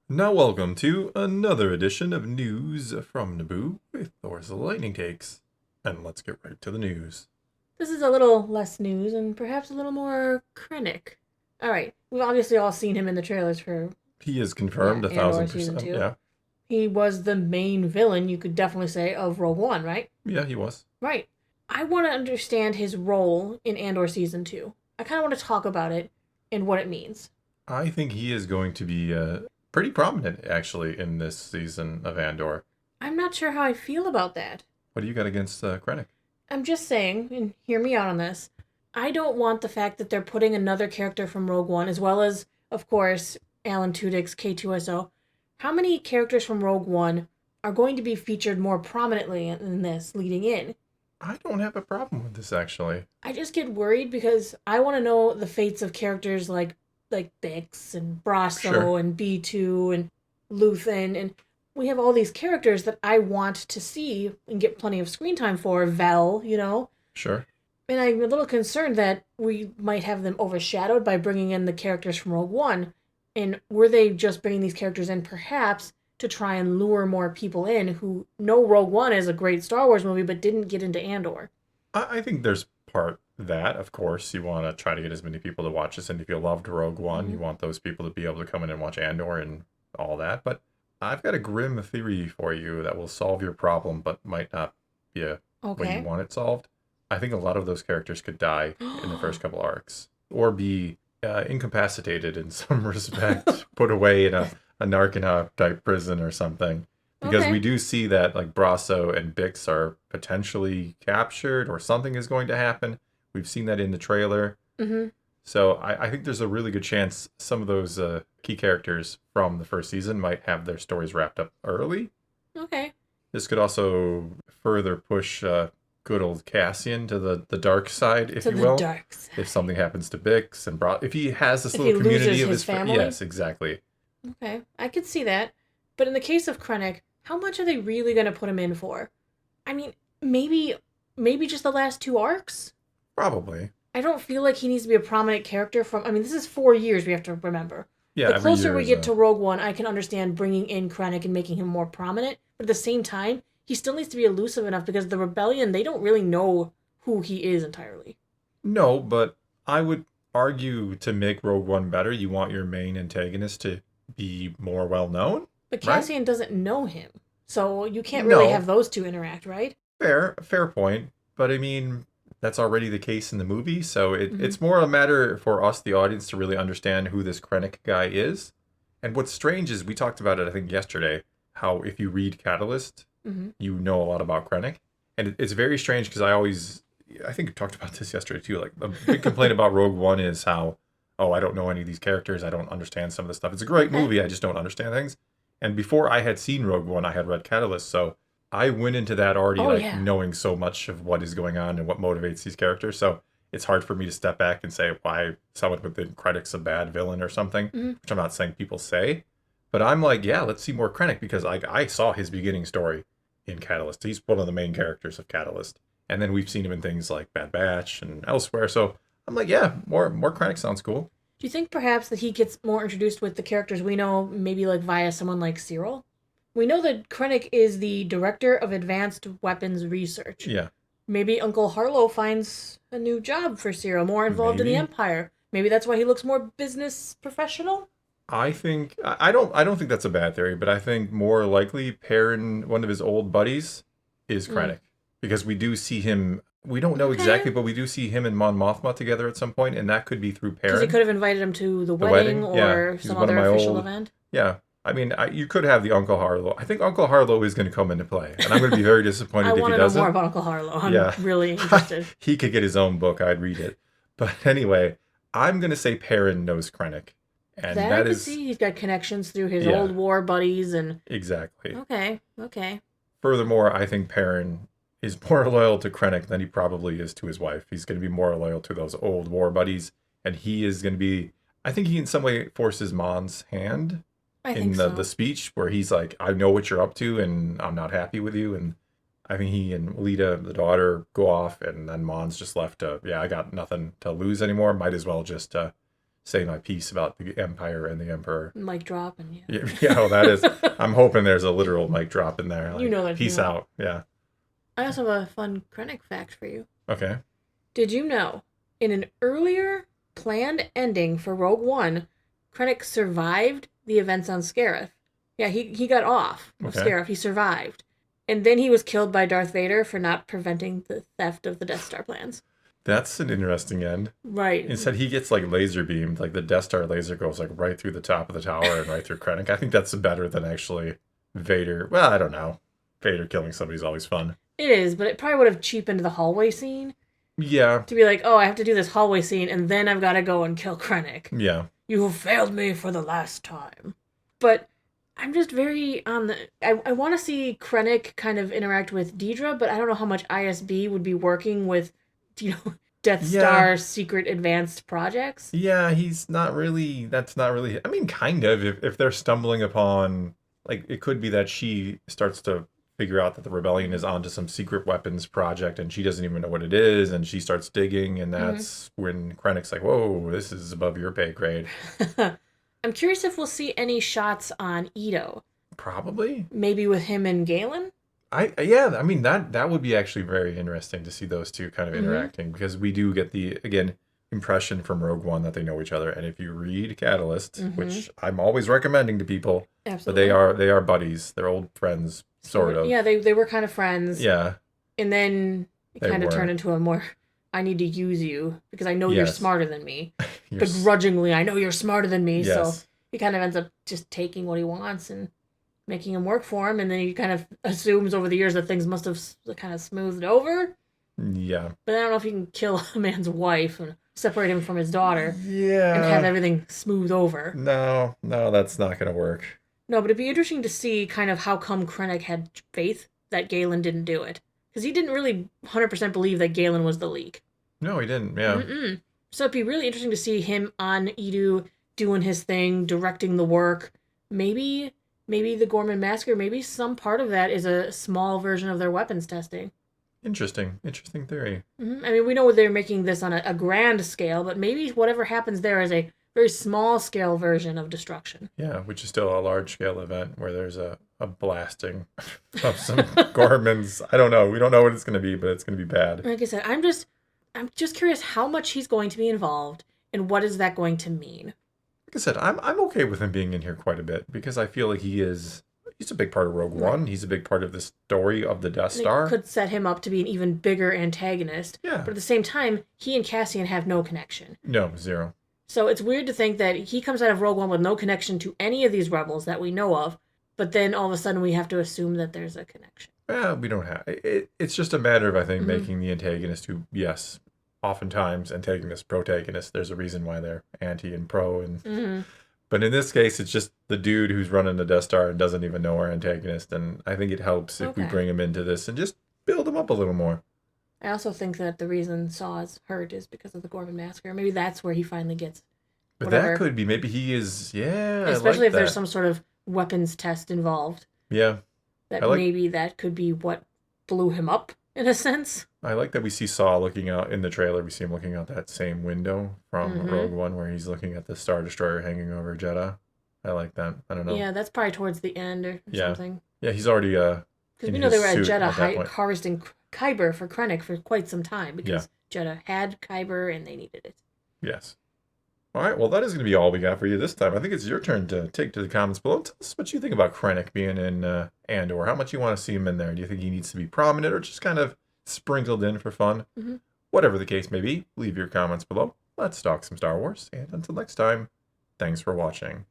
Now welcome to another edition of News from Naboo with Thor's Lightning Takes. And let's get right to the news. This is a little less news and perhaps a little more Krennic. All right, we've obviously all seen him in the trailers for He is confirmed a Andor thousand season percent. two. Yeah. He was the main villain, you could definitely say, of Rogue One, right? Yeah, he was. Right. I want to understand his role in Andor season two. I kind of want to talk about it and what it means. I think he is going to be pretty prominent, actually, in this season of Andor. I'm not sure how I feel about that. What do you got against Krennic? I'm just saying, and hear me out on this. I don't want the fact that they're putting another character from Rogue One, as well as, of course, Alan Tudyk's K2SO. How many characters from Rogue One are going to be featured more prominently in this leading in? I don't have a problem with this, actually. I just get worried because I want to know the fates of characters like Bix and Sure. Brasso and B2 and Luthen, and we have all these characters that I want to see and get plenty of screen time for. Vel. Sure. And I'm a little concerned that we might have them overshadowed by bringing in the characters from Rogue One. And were they just bringing these characters in perhaps to try and lure more people in who know Rogue One is a great Star Wars movie but didn't get into Andor? I think there's part that, of course, you want to try to get as many people to watch this. And if you loved Rogue One, you Mm-hmm. want those people to be able to come in and watch Andor and all that. But I've got a grim theory for you that will solve your problem, but might not be a way you Okay. want it solved. I think a lot of those characters could die in the first couple arcs, or be incapacitated in some respect, put away in a Narcanov type prison or something. Because we Okay. do see that like Brasso and Bix are potentially captured, or something is going to happen. We've seen that in the trailer. Mm-hmm. So I think there's a really good chance some of those key characters from the first season might have their stories wrapped up early. Okay. This could also further push good old Cassian to the dark side, if To you the will. dark If side. something happens to Bix and If he has this If he little community loses of his family? yes, exactly. Okay. I could see that. But in the case of Krennic, how much are they really going to put him in for? I mean, maybe just the last two arcs? Probably. I don't feel like he needs to be a prominent character from. I mean, this is 4 years, we have to remember. Yeah, The every closer year we is get to Rogue One, I can understand bringing in Krennic and making him more prominent. But at the same time, he still needs to be elusive enough because the rebellion, they don't really know who he is entirely. no, but I would argue to make Rogue One better, you want your main antagonist to be more well known, But right? Cassian doesn't know him. So you can't really have No, those two interact, right? fair point. But I mean, that's already the case in the movie, so Mm-hmm. it's more a matter for us, the audience, to really understand who this Krennic guy is. And what's strange is we talked about it, I think, yesterday, how if you read Catalyst, Mm-hmm. you know a lot about Krennic. And it's very strange because I think we talked about this yesterday too. Like, a big complaint about Rogue One is how, oh, I don't know any of these characters. I don't understand some of this stuff. It's a great Okay. movie. I just don't understand things. And before I had seen Rogue One, I had read Catalyst. So I went into that already Oh, like yeah. knowing so much of what is going on and what motivates these characters. So it's hard for me to step back and say why someone within Krennic's a bad villain or something, Mm-hmm. which I'm not saying people say. But I'm like, yeah, let's see more Krennic because I saw his beginning story in Catalyst. He's one of the main characters of Catalyst. And then we've seen him in things like Bad Batch and elsewhere. So I'm like, yeah, more Krennic sounds cool. Do you think perhaps that he gets more introduced with the characters we know, maybe like via someone like Cyril? We know that Krennic is the director of advanced weapons research. Yeah, Maybe Uncle Harlow finds a new job for Cyril, more involved in the maybe. Empire. Maybe that's why he looks more business professional. I don't think that's a bad theory, but I think more likely Perrin, one of his old buddies, is Mm. Krennic. Because we do see him, we don't know Okay. exactly, but we do see him and Mon Mothma together at some point, and that could be through Because he Perrin. could have invited him to the The wedding wedding, yeah. or He's some one of other my official old, event. yeah. I mean, you could have the Uncle Harlow. I think Uncle Harlow is going to come into play, and I'm going to be very I disappointed if want he to know more doesn't. about Uncle Harlow. I'm Yeah. really interested. He could get his own book. I'd read it. But anyway, I'm going to say Perrin knows Krennic. And That I that could is, see. He's got connections through his yeah, old war buddies and. exactly. Okay, okay. Furthermore, I think Perrin is more loyal to Krennic than he probably is to his wife. He's going to be more loyal to those old war buddies. And he is going to be, I think he in some way forces Mon's hand I in think the so. speech where he's like, I know what you're up to and I'm not happy with you. And I think he and Lita, the daughter, go off, and then Mon's just left to, yeah, I got nothing to lose anymore. Might as well just say my piece about the Empire and the Emperor. Mic drop and yeah. Yeah, well, that is. I'm hoping there's a literal mic drop in there. Like, You know that. peace out. Yeah. I also have a fun Krennic fact for you. Okay. Did you know, in an earlier planned ending for Rogue One, Krennic survived the events on Scarif? Yeah, he got off of Scarif. He survived. And then he was killed by Darth Vader for not preventing the theft of the Death Star plans. That's an interesting end. Right. Instead, he gets like laser beamed. Like the Death Star laser goes like right through the top of the tower and right through Krennic. I think that's better than actually Vader. Well, I don't know. Vader killing somebody's always fun. It is, but it probably would have cheapened the hallway scene. Yeah. To be like, oh, I have to do this hallway scene and then I've got to go and kill Krennic. Yeah. You have failed me for the last time. But I'm just very on the... I want to see Krennic kind of interact with Deidre, but I don't know how much ISB would be working with, Death Star secret advanced projects. Yeah, he's not really... That's not really... I mean, kind of. If they're stumbling upon... Like, it could be that she starts to figure out that the rebellion is onto some secret weapons project and she doesn't even know what it is, and she starts digging, and that's when Krennic's like, whoa, this is above your pay grade. I'm curious if we'll see any shots on Eadu. Probably. Maybe with him and Galen? I mean, that would be actually very interesting to see those two kind of interacting, because we do get the, again, impression from Rogue One that they know each other. And if you read Catalyst, which I'm always recommending to people, absolutely, but they are buddies. They're old friends, sort of. Yeah, they were kind of friends. Yeah. And then it kind of turned into a more, I need to use you because I know you're smarter than me. Begrudgingly, I know you're smarter than me. So he kind of ends up just taking what he wants and making him work for him. And then he kind of assumes over the years that things must have kind of smoothed over. Yeah. But I don't know if you can kill a man's wife and separate him from his daughter. Yeah. And have everything smooth over. No, that's not going to work. No, but it'd be interesting to see kind of how come Krennic had faith that Galen didn't do it. Because he didn't really 100% believe that Galen was the leak. No, he didn't, yeah. So it'd be really interesting to see him on Eadu doing his thing, directing the work. Maybe the Gorman Massacre, maybe some part of that is a small version of their weapons testing. Interesting theory. I mean, we know they're making this on a grand scale, but maybe whatever happens there is a very small scale version of destruction. Yeah, which is still a large scale event where there's a blasting of some Gormans. I don't know. We don't know what it's going to be, but it's going to be bad. Like I said, I'm just curious how much he's going to be involved and what is that going to mean. Like I said, I'm okay with him being in here quite a bit because I feel like he's a big part of Rogue One. He's a big part of the story of the Death Star. It could set him up to be an even bigger antagonist. Yeah. But at the same time, he and Cassian have no connection. No, zero. So it's weird to think that he comes out of Rogue One with no connection to any of these rebels that we know of, but then all of a sudden we have to assume that there's a connection. Well, we don't have... It's just a matter of, I think, making the antagonist who, yes, oftentimes antagonist, protagonist, there's a reason why they're anti and pro. And But in this case, it's just the dude who's running the Death Star and doesn't even know our antagonist. And I think it helps if we bring him into this and just build him up a little more. I also think that the reason Saw is hurt is because of the Gorman Massacre. Maybe that's where he finally gets whatever. But that could be. Maybe he is, especially if there's some sort of weapons test involved. Yeah. Maybe that could be what blew him up, in a sense. I like that we see Saw looking out in the trailer. We see him looking out that same window from Rogue One where he's looking at the Star Destroyer hanging over Jeddah. I like that. I don't know. Yeah, that's probably towards the end or something. Yeah, he's already because we know they were at Jeddah harvesting Kyber for Krennic for quite some time because Jeddah had Kyber and they needed it. Yes. All right, well, that is going to be all we got for you this time. I think it's your turn to take to the comments below. Tell us what you think about Krennic being in Andor. How much you want to see him in there. Do you think he needs to be prominent or just kind of sprinkled in for fun? Whatever the case may be, leave your comments below. Let's talk some Star Wars. And until next time, thanks for watching.